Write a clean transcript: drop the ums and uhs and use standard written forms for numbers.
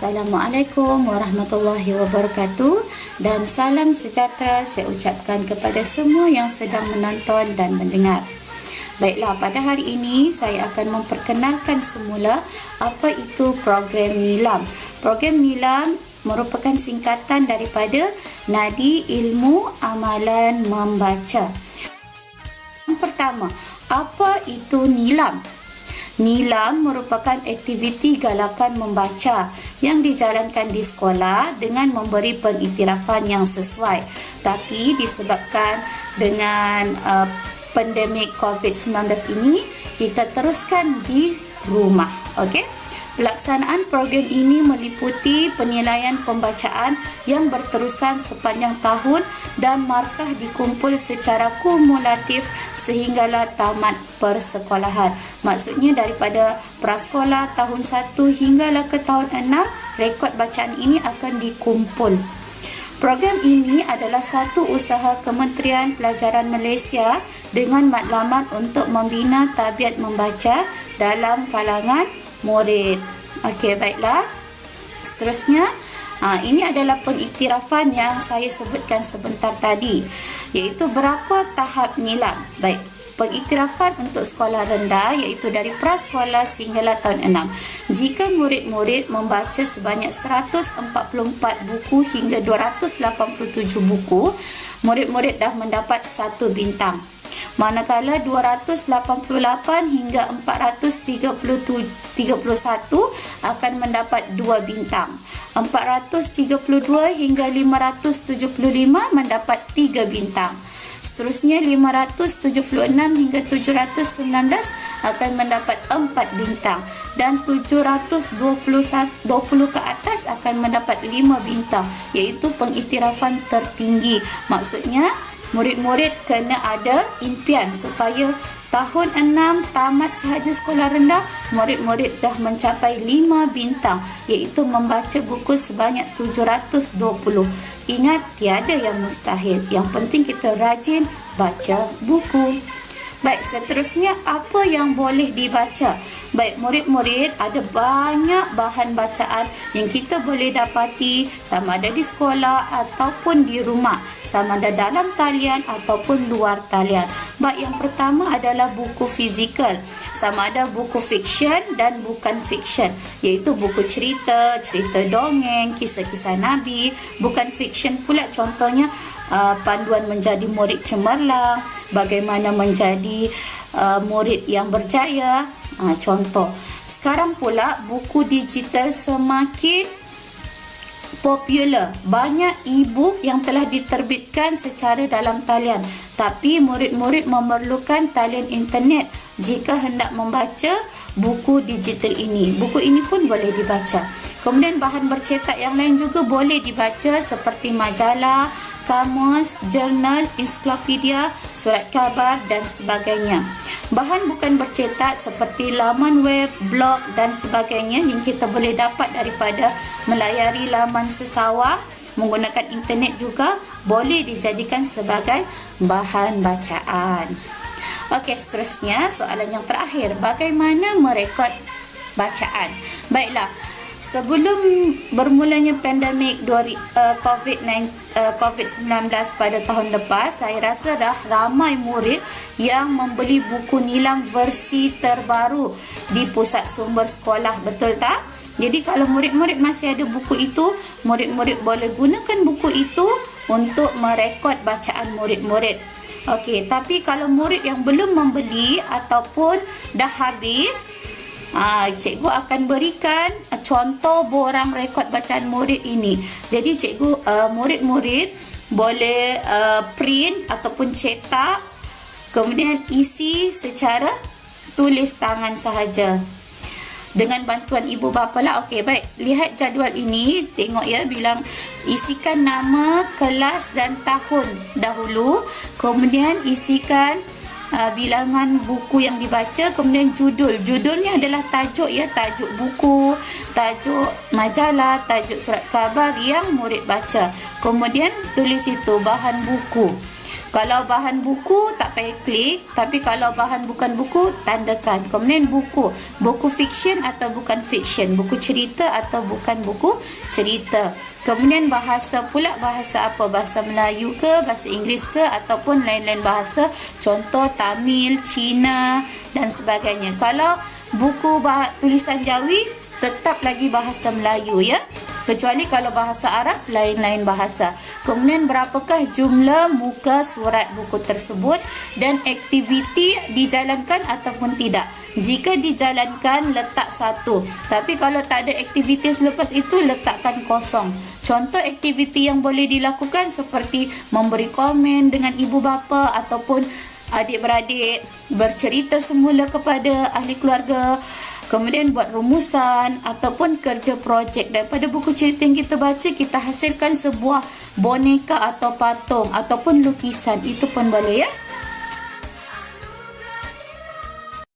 Assalamualaikum warahmatullahi wabarakatuh dan salam sejahtera saya ucapkan kepada semua yang sedang menonton dan mendengar. Baiklah, pada hari ini saya akan memperkenalkan semula apa itu program NILAM. Program NILAM merupakan singkatan daripada Nadi Ilmu Amalan Membaca. Yang pertama, apa itu NILAM? NILAM merupakan aktiviti galakan membaca yang dijalankan di sekolah dengan memberi pengiktirafan yang sesuai. Tapi disebabkan dengan pandemik COVID-19 ini, kita teruskan di rumah. Okey? Pelaksanaan program ini meliputi penilaian pembacaan yang berterusan sepanjang tahun dan markah dikumpul secara kumulatif sehinggalah tamat persekolahan. Maksudnya daripada prasekolah tahun 1 hinggalah ke tahun 6, rekod bacaan ini akan dikumpul. Program ini adalah satu usaha Kementerian Pelajaran Malaysia dengan matlamat untuk membina tabiat membaca dalam kalangan murid. Okey, baiklah. Seterusnya, ini adalah pengiktirafan yang saya sebutkan sebentar tadi, iaitu berapa tahap NILAM. Baik, pengiktirafan untuk sekolah rendah iaitu dari prasekolah sehinggalah tahun 6. Jika murid-murid membaca sebanyak 144 buku hingga 287 buku, murid-murid dah mendapat 1 bintang. Manakala 288 hingga 431 akan mendapat 2 bintang. 432 hingga 575 mendapat 3 bintang. Seterusnya 576 hingga 719 akan mendapat 4 bintang dan 720 ke atas akan mendapat 5 bintang, iaitu pengiktirafan tertinggi. Maksudnya murid-murid kena ada impian supaya tahun 6 tamat sahaja sekolah rendah, murid-murid dah mencapai 5 bintang, iaitu membaca buku sebanyak 720. Ingat, tiada yang mustahil. Yang penting kita rajin baca buku. Baik, seterusnya apa yang boleh dibaca? Baik, murid-murid ada banyak bahan bacaan yang kita boleh dapati sama ada di sekolah ataupun di rumah, sama ada dalam talian ataupun luar talian. Baik, yang pertama adalah buku fizikal, sama ada buku fiksyen dan bukan fiksyen, iaitu buku cerita, cerita dongeng, kisah-kisah Nabi. Bukan fiksyen pula contohnya panduan menjadi murid cemerlang, bagaimana menjadi murid yang berjaya, contoh. Sekarang pula buku digital semakin popular. Banyak e-book yang telah diterbitkan secara dalam talian, tapi murid-murid memerlukan talian internet jika hendak membaca buku digital ini. Buku ini pun boleh dibaca. Kemudian bahan bercetak yang lain juga boleh dibaca seperti majalah, kamus, jurnal, ensiklopedia, surat khabar dan sebagainya. Bahan bukan bercetak seperti laman web, blog dan sebagainya yang kita boleh dapat daripada melayari laman sesawang menggunakan internet juga boleh dijadikan sebagai bahan bacaan. Okey, seterusnya soalan yang terakhir, bagaimana merekod bacaan? Baiklah, sebelum bermulanya pandemik COVID-19 pada tahun lepas, saya rasa dah ramai murid yang membeli buku NILAM versi terbaru di pusat sumber sekolah, betul tak? Jadi kalau murid-murid masih ada buku itu, murid-murid boleh gunakan buku itu untuk merekod bacaan murid-murid. Okey, tapi kalau murid yang belum membeli ataupun dah habis, cikgu akan berikan contoh borang rekod bacaan murid ini. Jadi cikgu, murid-murid boleh print ataupun cetak, kemudian isi secara tulis tangan sahaja dengan bantuan ibu bapa lah. Okey, baik, lihat jadual ini, tengok ya, bilang isikan nama, kelas dan tahun dahulu, kemudian isikan bilangan buku yang dibaca, kemudian judulnya adalah tajuk ya, tajuk buku, tajuk majalah, tajuk surat khabar yang murid baca, kemudian tulis itu bahan buku. Kalau bahan buku tak payah klik, tapi kalau bahan bukan buku tandakan. Kemudian buku fiksyen atau bukan fiksyen, buku cerita atau bukan buku cerita. Kemudian bahasa pula, bahasa apa? Bahasa Melayu ke, bahasa Inggeris ke, ataupun lain-lain bahasa, contoh Tamil, Cina dan sebagainya. Kalau buku tulisan Jawi tetap lagi bahasa Melayu, ya. Kecuali kalau bahasa Arab, lain-lain bahasa. Kemudian berapakah jumlah muka surat buku tersebut dan aktiviti dijalankan ataupun tidak. Jika dijalankan, letak 1. Tapi kalau tak ada aktiviti selepas itu, letakkan kosong. Contoh aktiviti yang boleh dilakukan seperti memberi komen dengan ibu bapa ataupun adik-beradik, bercerita semula kepada ahli keluarga, kemudian buat rumusan ataupun kerja projek. Daripada buku cerita yang kita baca, kita hasilkan sebuah boneka atau patung ataupun lukisan. Itu pun boleh, ya.